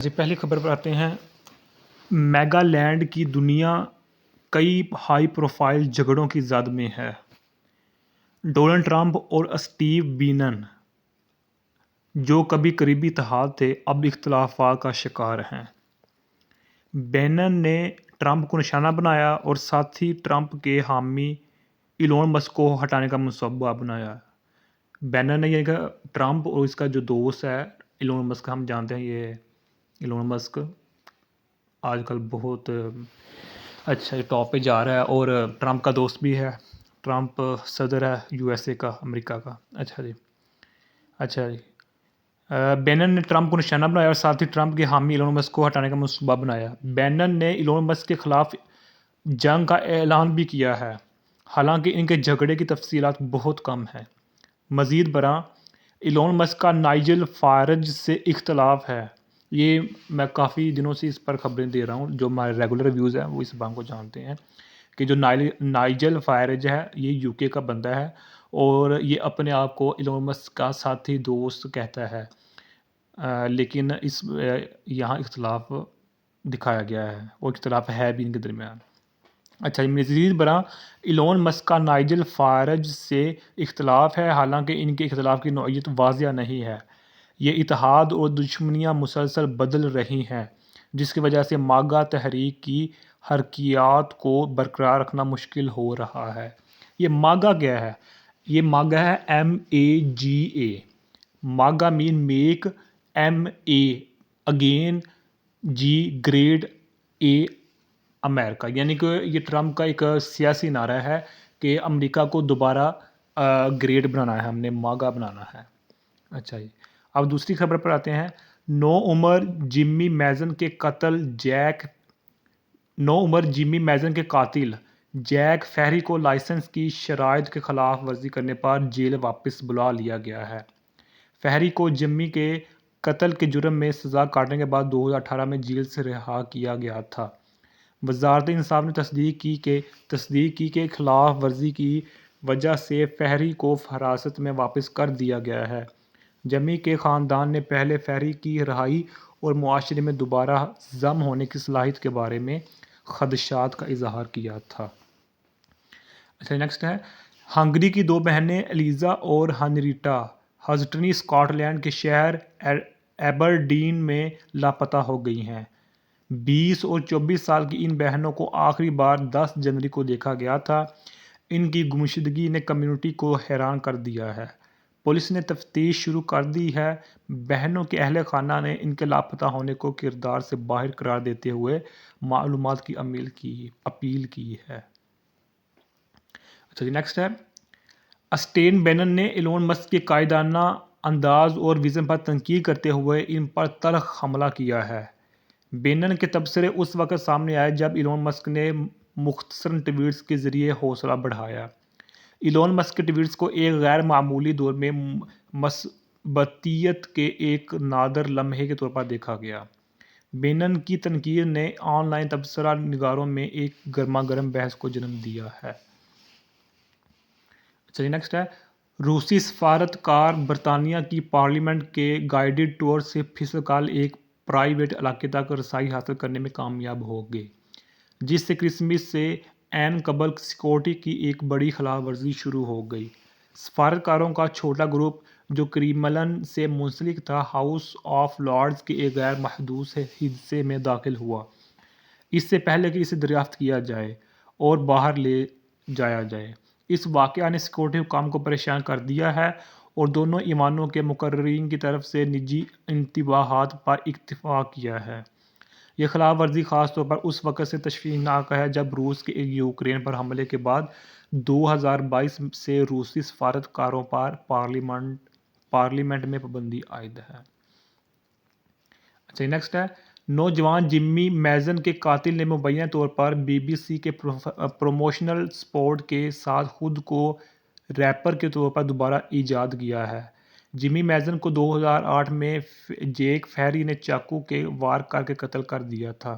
جی پہلی خبر پر آتے ہیں۔ میگا لینڈ کی دنیا کئی ہائی پروفائل جھگڑوں کی زد میں ہے۔ ڈونلڈ ٹرمپ اور اسٹیو بینن جو کبھی قریبی اتحاد تھے اب اختلافات کا شکار ہیں۔ بینن نے ٹرمپ کو نشانہ بنایا اور ساتھی ٹرمپ کے حامی ایلون مسک کو ہٹانے کا منصوبہ بنایا۔ بینن نے یہ کہا ٹرمپ اور اس کا جو دوست ہے ایلون مسک، ہم جانتے ہیں یہ ایلون مسک آج کل بہت اچھا ٹاپ پہ جا رہا ہے اور ٹرمپ کا دوست بھی ہے۔ ٹرمپ صدر ہے USA کا، امریکہ کا۔ اچھا جی بینن نے ٹرمپ کو نشانہ بنایا اور ساتھ ہی ٹرمپ کے حامی ایلون مسک کو ہٹانے کا منصوبہ بنایا۔ بینن نے ایلون مسک کے خلاف جنگ کا اعلان بھی کیا ہے، حالانکہ ان کے جھگڑے کی تفصیلات بہت کم ہیں۔ مزید برآں ایلون مسک کا نائجل فارج سے اختلاف ہے۔ یہ میں کافی دنوں سے اس پر خبریں دے رہا ہوں، جو ہمارے ریگولر ریویوز ہیں وہ اس بات کو جانتے ہیں کہ جو نائجل فارج ہے یہ UK کا بندہ ہے اور یہ اپنے آپ کو ایلون مسک کا ساتھی دوست کہتا ہے، لیکن یہاں اختلاف دکھایا گیا ہے اور اختلاف ہے بھی ان کے درمیان۔ اچھا مزید برآں ایلون مسک کا نائجل فارج سے اختلاف ہے، حالانکہ ان کے اختلاف کی نوعیت واضح نہیں ہے۔ یہ اتحاد اور دشمنیاں مسلسل بدل رہی ہیں، جس کی وجہ سے ماگا تحریک کی حرکیات کو برقرار رکھنا مشکل ہو رہا ہے۔ یہ ماگا کیا ہے؟ یہ ماگا ہے MAGA۔ ماگا مین میک اگین گریٹ امریکہ، یعنی کہ یہ ٹرمپ کا ایک سیاسی نعرہ ہے کہ امریکہ کو دوبارہ گریٹ بنانا ہے، ہم نے ماگا بنانا ہے۔ اچھا جی اب دوسری خبر پر آتے ہیں۔ نو عمر جیمی میزن کے قاتل جیک فیری کو لائسنس کی شرائط کی خلاف ورزی کرنے پر جیل واپس بلا لیا گیا ہے۔ فیری کو جیمی کے قتل کے جرم میں سزا کاٹنے کے بعد 2018 میں جیل سے رہا کیا گیا تھا۔ وزارت انصاف نے تصدیق کی کہ خلاف ورزی کی وجہ سے فیری کو حراست میں واپس کر دیا گیا ہے۔ جیمی کے خاندان نے پہلے فیری کی رہائی اور معاشرے میں دوبارہ ضم ہونے کی صلاحیت کے بارے میں خدشات کا اظہار کیا تھا۔ اچھا نیکسٹ ہے۔ ہنگری کی دو بہنیں ایلیزا اور ہنریٹا ہزٹنی اسکاٹ لینڈ کے شہر ایبرڈین میں لاپتہ ہو گئی ہیں۔ 20 اور 24 سال کی ان بہنوں کو آخری بار 10 جنوری کو دیکھا گیا تھا۔ ان کی گمشدگی نے کمیونٹی کو حیران کر دیا ہے۔ پولیس نے تفتیش شروع کر دی ہے۔ بہنوں کے اہل خانہ نے ان کے لاپتہ ہونے کو کردار سے باہر قرار دیتے ہوئے معلومات کی اپیل کی ہے۔ اچھا جی نیکسٹ ہے۔ اسٹین بینن نے ایلون مسک کے قائدانہ انداز اور وژن پر تنقید کرتے ہوئے ان پر تلخ حملہ کیا ہے۔ بینن کے تبصرے اس وقت سامنے آئے جب ایلون مسک نے مختصر ٹویٹس کے ذریعے حوصلہ بڑھایا۔ ایلون مسک کے ٹویٹس کو ایک غیر معمولی دور میں مثبتیت کے ایک نادر لمحے کے طور پر دیکھا گیا۔ بینن کی تنقید نے آن لائن تبصرہ نگاروں میں ایک گرما گرم بحث کو جنم دیا ہے۔ اچھا جی نیکسٹ ہے۔ روسی سفارتکار برطانیہ کی پارلیمنٹ کے گائیڈڈ ٹور سے فی کل ایک پرائیویٹ علاقے تک رسائی حاصل کرنے میں کامیاب ہو گئے، جس سے کرسمس سے عین قبل سیکورٹی کی ایک بڑی خلاف ورزی شروع ہو گئی۔ سفارتکاروں کا چھوٹا گروپ جو کریملن سے منسلک تھا، ہاؤس آف لارڈز کے ایک غیر محدود حصے میں داخل ہوا، اس سے پہلے کہ اسے دریافت کیا جائے اور باہر لے جایا جائے۔ اس واقعہ نے سیکورٹی حکام کو پریشان کر دیا ہے اور دونوں ایوانوں کے مقررین کی طرف سے نجی انتباہات پر اکتفا کیا ہے۔ یہ خلاف ورزی خاص طور پر اس وقت سے تشویشناک ہے جب روس کے یوکرین پر حملے کے بعد 2022 سے روسی سفارتکاروں پر پارلیمنٹ میں پابندی عائد ہے۔ اچھا نیکسٹ ہے۔ نوجوان جیمی میزن کے قاتل نے مبینہ طور پر BBC کے پروموشنل سپوٹ کے ساتھ خود کو ریپر کے طور پر دوبارہ ایجاد کیا ہے۔ جیمی میزن کو 2008 میں جیک فیری نے چاقو کے وار کر کے قتل کر دیا تھا۔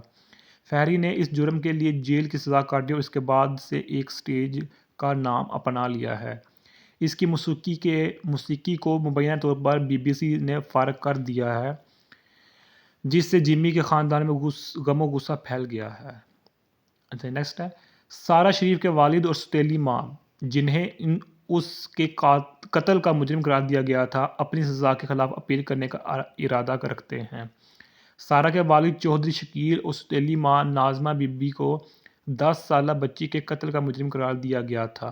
فیری نے اس جرم کے لیے جیل کی سزا کاٹی اور اس کے بعد سے ایک سٹیج کا نام اپنا لیا ہے۔ اس کی موسیقی کو مبینہ طور پر BBC نے فارغ کر دیا ہے۔ جس سے جمی کے خاندان میں غم و غصہ پھیل گیا ہے۔ اچھا نیکسٹ ہے سارہ شریف کے والد اور سوتیلی ماں جنہیں اس کے قتل کا مجرم قرار دیا گیا تھا اپنی سزا کے خلاف اپیل کرنے کا ارادہ رکھتے ہیں۔ سارہ کے والد چودھری شکیل اور سوتیلی ماں ناظمہ بی بی کو 10 سالہ بچی کے قتل کا مجرم قرار دیا گیا تھا۔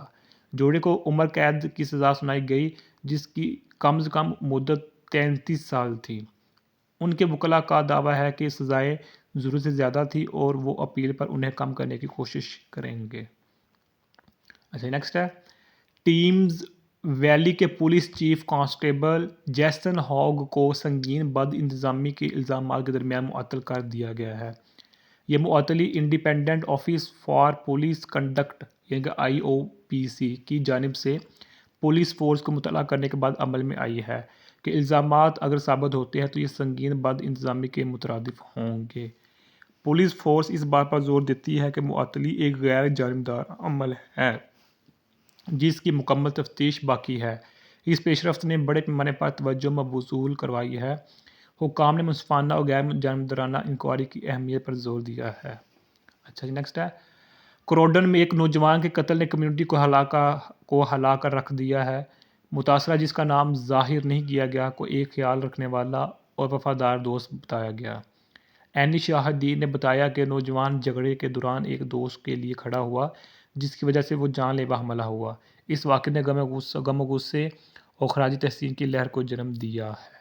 جوڑے کو عمر قید کی سزا سنائی گئی جس کی کم از کم مدت 33 سال تھی۔ ان کے وکلاء کا دعویٰ ہے کہ سزائیں ضرورت سے زیادہ تھی اور وہ اپیل پر انہیں کم کرنے کی کوشش کریں گے۔ اچھا نیکسٹ ہے ٹیمز ویلی کے پولیس چیف کانسٹیبل جیسن ہاگ کو سنگین بد انتظامی کے الزامات کے درمیان معطل کر دیا گیا ہے۔ یہ معطلی independent office for police conduct یعنی کہ IOPC کی جانب سے پولیس فورس کو مطلع کرنے کے بعد عمل میں آئی ہے کہ الزامات اگر ثابت ہوتے ہیں تو یہ سنگین بد انتظامی کے مترادف ہوں گے۔ پولیس فورس اس بات پر زور دیتی ہے کہ معطلی ایک غیر جانبدار عمل ہے جس کی مکمل تفتیش باقی ہے۔ اس پیش رفت نے بڑے پیمانے پر توجہ مبذول کروائی ہے۔ حکام نے منصفانہ اور غیر جانبدارانہ انکوائری کی اہمیت پر زور دیا ہے۔ اچھا جی نیکسٹ ہے کروڈن میں ایک نوجوان کے قتل نے کمیونٹی کو ہلا کر رکھ دیا ہے۔ متاثرہ جس کا نام ظاہر نہیں کیا گیا کو ایک خیال رکھنے والا اور وفادار دوست بتایا گیا۔ اینی شاہدین نے بتایا کہ نوجوان جھگڑے کے دوران ایک دوست کے لیے کھڑا ہوا جس کی وجہ سے وہ جان لیوا حملہ ہوا۔ اس واقعے نے غم و غصے اور خراج تحسین کی لہر کو جنم دیا ہے۔